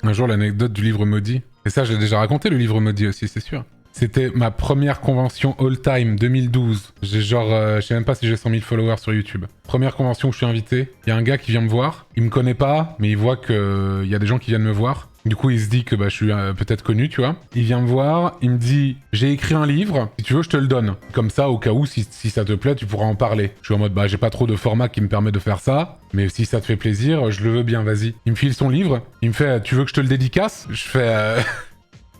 Un jour, l'anecdote du livre maudit. Et ça, je l'ai déjà raconté, le livre maudit aussi, c'est sûr. C'était ma première convention all-time 2012. J'ai genre, je sais même pas si j'ai 100 000 followers sur YouTube. Première convention où je suis invité. Il y a un gars qui vient me voir. Il me connaît pas, mais il voit que il y a des gens qui viennent me voir. Du coup, il se dit que bah, je suis peut-être connu, tu vois. Il vient me voir, il me dit « J'ai écrit un livre, si tu veux, je te le donne. Comme ça, au cas où, si ça te plaît, tu pourras en parler. » Je suis en mode « Bah, j'ai pas trop de format qui me permet de faire ça, mais si ça te fait plaisir, je le veux bien, vas-y. » Il me file son livre, il me fait « Tu veux que je te le dédicace ?» Je fais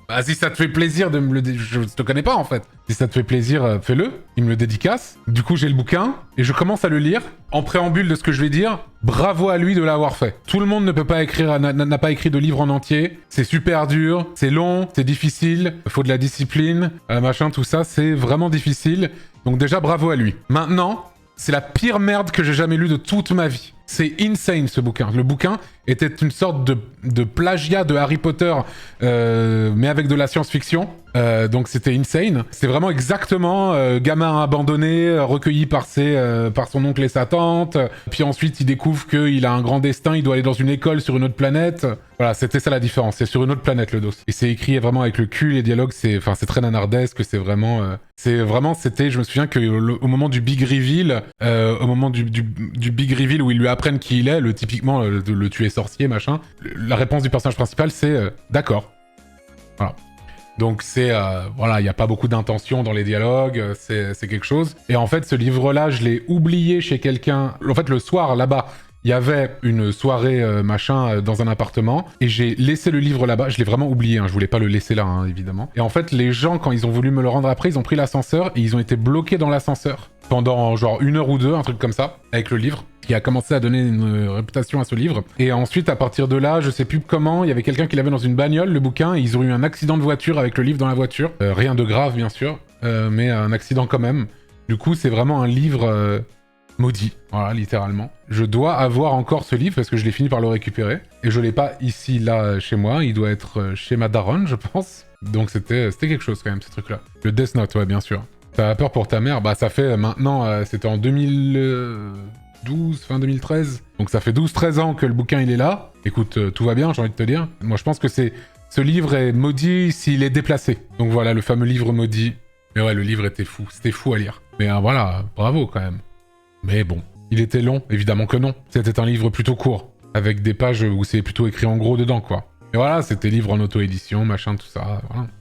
Bah, si ça te fait plaisir de me le... Je te connais pas, en fait. Si ça te fait plaisir, fais-le. Il me le dédicace. Du coup, j'ai le bouquin et je commence à le lire. En préambule de ce que je vais dire, bravo à lui de l'avoir fait. Tout le monde ne peut pas écrire, n'a pas écrit de livre en entier. C'est super dur, c'est long, c'est difficile, faut de la discipline, machin, tout ça, c'est vraiment difficile. Donc déjà, bravo à lui. Maintenant, c'est la pire merde que j'ai jamais lue de toute ma vie. C'est insane, ce bouquin. Le bouquin était une sorte de plagiat de Harry Potter, mais avec de la science-fiction. Donc c'était insane. C'est vraiment exactement gamin abandonné, recueilli par son oncle et sa tante. Puis ensuite, il découvre qu'il a un grand destin, il doit aller dans une école sur une autre planète. Voilà, c'était ça la différence. C'est sur une autre planète, le dos. Et c'est écrit vraiment avec le cul, les dialogues, c'est très nanardesque, c'est vraiment... je me souviens qu'au moment du big reveal, du big reveal où ils lui apprennent qui il est, typiquement le tuer sorcier, machin, la réponse du personnage principal, c'est d'accord. Voilà. Donc voilà, il n'y a pas beaucoup d'intention dans les dialogues, c'est quelque chose. Et en fait, ce livre-là, je l'ai oublié chez quelqu'un. En fait, le soir, là-bas, il y avait une soirée dans un appartement, et j'ai laissé le livre là-bas. Je l'ai vraiment oublié, hein, je voulais pas le laisser là, hein, évidemment. Et en fait, les gens, quand ils ont voulu me le rendre après, ils ont pris l'ascenseur, et ils ont été bloqués dans l'ascenseur. Pendant genre 1 heure ou 2, un truc comme ça, avec le livre, qui a commencé à donner une réputation à ce livre. Et ensuite, à partir de là, je sais plus comment, il y avait quelqu'un qui l'avait dans une bagnole, le bouquin, et ils ont eu un accident de voiture avec le livre dans la voiture. Rien de grave, bien sûr, mais un accident quand même. Du coup, c'est vraiment un livre maudit, voilà, littéralement. Je dois avoir encore ce livre, parce que je l'ai fini par le récupérer. Et je l'ai pas ici, là, chez moi, il doit être chez ma daronne, je pense. Donc c'était quelque chose quand même, ce truc-là. Le Death Note, ouais, bien sûr. T'as peur pour ta mère? Bah ça fait maintenant, c'était en 2012, fin 2013. Donc ça fait 12-13 ans que le bouquin il est là. Écoute, tout va bien, j'ai envie de te dire. Moi je pense que ce livre est maudit s'il est déplacé. Donc voilà, le fameux livre maudit. Mais ouais, le livre était fou, c'était fou à lire. Mais voilà, bravo quand même. Mais bon, il était long, évidemment que non. C'était un livre plutôt court, avec des pages où c'est plutôt écrit en gros dedans quoi. Et voilà, c'était livre en auto-édition, machin, tout ça, voilà.